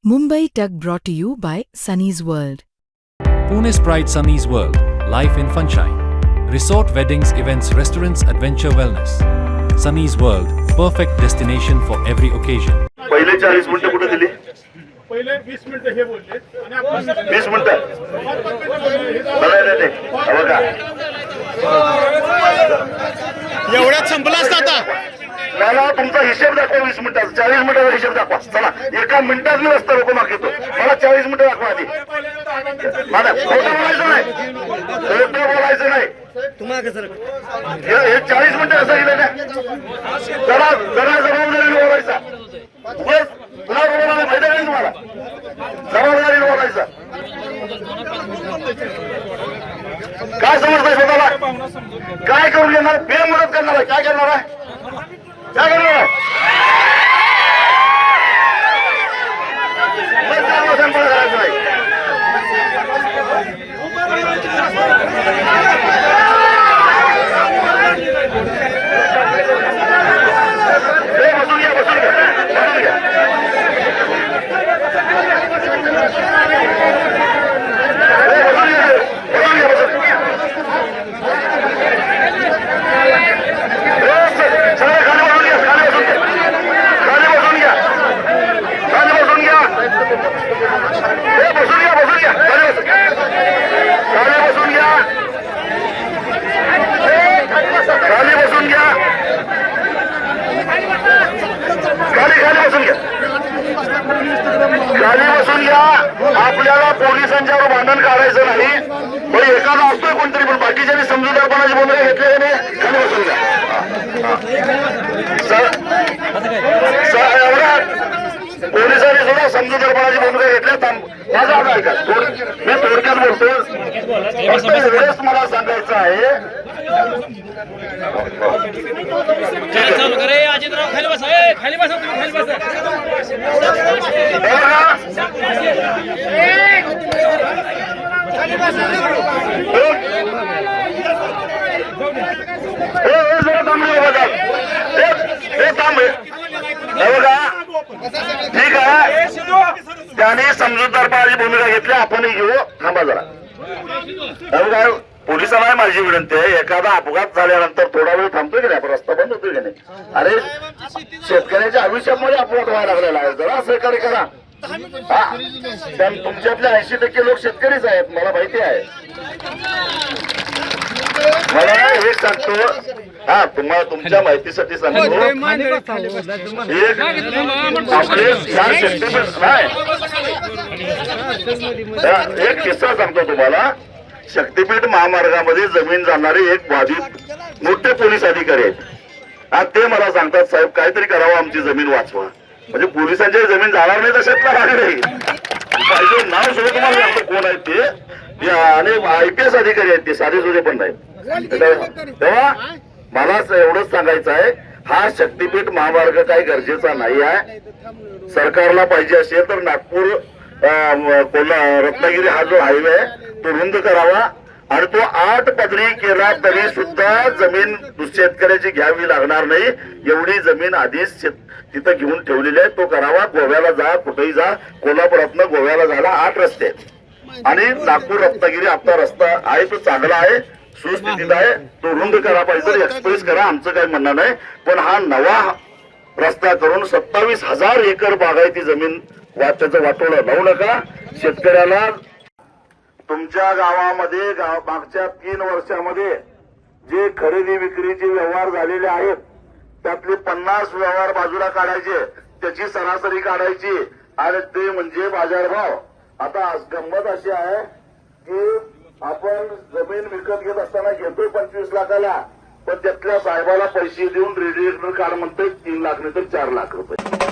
Mumbai Tug brought to you by Sunny's World. Pune's Pride Sunny's World, life in funshine. Resort weddings, events, restaurants, adventure wellness. Sunny's World, perfect destination for every occasion. पहिले 40 मिनिटं कुठे दिली? पहिले 20 मिनिटं हे बोलले आणि आपण 20 मिनिटं नाही बघा एवढ्यात संपला असता आता. मला तुमचा हिशेब दाखवा 20 मिनिटाचा 40 मिनिटाचा हिशेब दाखवा. चला एका मिनिटात मी रस्ता रोको मागतो. मला 40 मिनिटं दाखवा आधी. मला खोटं बोलायचं नाही, खोटं बोलायचं नाही. हे 40 मिनिटं असं गेलं ना. जरा जबाबदारीने बोलायचा. पुन्हा बोलायला फायदा नाही तुम्हाला. जबाबदारीने बोलायचा. काय समजताय स्वतःला? काय करून घेणार? बेमुदत करणार आहे. काय करणार आहे? काय करणार आहे? करायचं नाही. आपल्याला पोलिसांच्यावर भांडण काढायचं नाही. पण एखादा असतोय कोणतरी, पण बाकीच्या समजूतदारपणाची भूमिका घेतली नाही. खाली बसून घ्या. पोलिसांनी सुद्धा समजूतदारपणाची भूमिका घेतल्या. माझा आता ऐका, मी थोडक्यात बोलतो. एवढंच मला सांगायचं आहे. खाली बसा, खाली बसा, तुम्ही खाली बसा. ठीक आहे, त्याने समजूतदारपणाची भूमिका घेतली. आपणही घेऊ. थांबा जरा. काय पोलिसांना माझी विनंती आहे, एखादा अपघात झाल्यानंतर थोडा वेळ थांबतोय की नाही, आपण रस्ता बंद होतोय की नाही? अरे शेतकऱ्याच्या आयुष्यामध्ये अपघात व्हायला लागलेला आहे. जरा सहकार्य करा. तुमच्यातले 80% लोक शेतकरीच आहेत, मला माहिती आहे. मला हे सांगतो, हा तुम्हाला तुमच्या माहितीसाठी सांगतो, एक किस्सा सांगतो तुम्हाला. शक्तीपीठ महामार्गामध्ये जमीन जाणारे एक बाधित मोठे पोलीस अधिकारी आहेत. आणि ते मला सांगतात, साहेब काहीतरी करावं, आमची जमीन वाचवा. म्हणजे पोलिसांची जमीन जाणार नाही तशातला भाग नाही. पाहिजे नाव सुद्धा तुम्हाला सांगतो कोण आहेत ते. आणि IPS अधिकारी आहेत ते, साधे सुधे पण नाही. तेव्हा मला एवढंच सांगायचं आहे, हा शक्तीपीठ महामार्ग काही गरजेचा नाही आहे. सरकारला पाहिजे असेल तर नागपूर रत्नागिरी हा जो हायवे आहे तो रुंद करावा. आणि तो 8 पदरी केला तरी सुद्धा जमीन शेतकऱ्याची घ्यावी लागणार नाही. एवढी जमीन आधीच तिथं घेऊन ठेवलेली आहे. तो करावा. गोव्याला जा, कुठेही जा. कोल्हापुरातनं गोव्याला जायला 8 रस्ते आहेत. आणि नागपूर रत्नागिरी आपला रस्ता आहे तो चांगला आहे, सुस्थितीत आहे. तो रुंद करा पाहिजे, एक्सप्रेस करा, आमचं काही म्हणणं नाही. पण हा नवा रस्ता करून 27,000 एकर बागायती जमीन त्याचं वाटोळं लावू नका. शेतकऱ्याला तुमच्या गावामध्ये मागच्या 3 वर्षामध्ये जे खरेदी विक्रीचे व्यवहार झालेले आहेत त्यातले 50 व्यवहार बाजूला काढायचे, त्याची सरासरी काढायची. आणि ते म्हणजे बाजारभाव. आता गंमत अशी आहे की आपण जमीन विकत घेत असताना घेतोय 25 लाखाला, पण त्यातल्या साहेबाला पैसे देऊन रेडिएटर कार्ड म्हणतोय 3 लाख नाही तर 4 लाख रुपये.